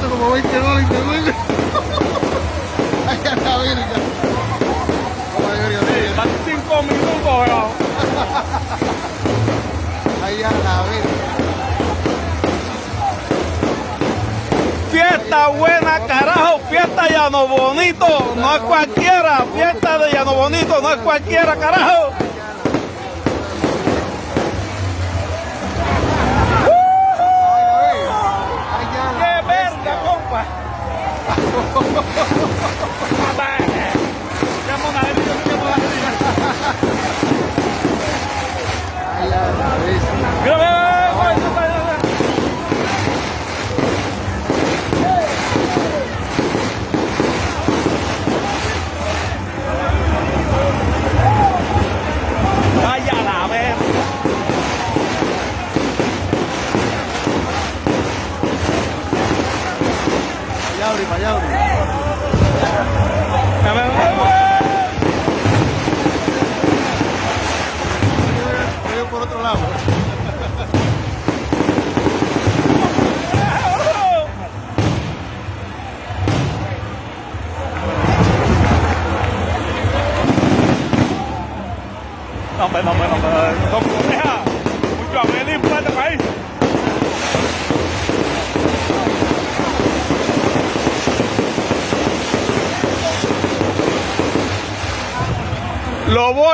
Como 20 dólares de vuelta. Ay, a la verga. Como de verga, sí. Van 5 minutos, weón. Ay, a la verga. Fiesta buena, carajo, fiesta Llano Bonito, no es cualquiera, fiesta de Llano Bonito, no es cualquiera, carajo. ¡Qué verga, compa! Ay, a la verga. Mira, mira. Vaya la verga. Para allá, abrí. Voy por otro lado. No, hombre, son conejas. Mucho abrir para este país. Lo voy.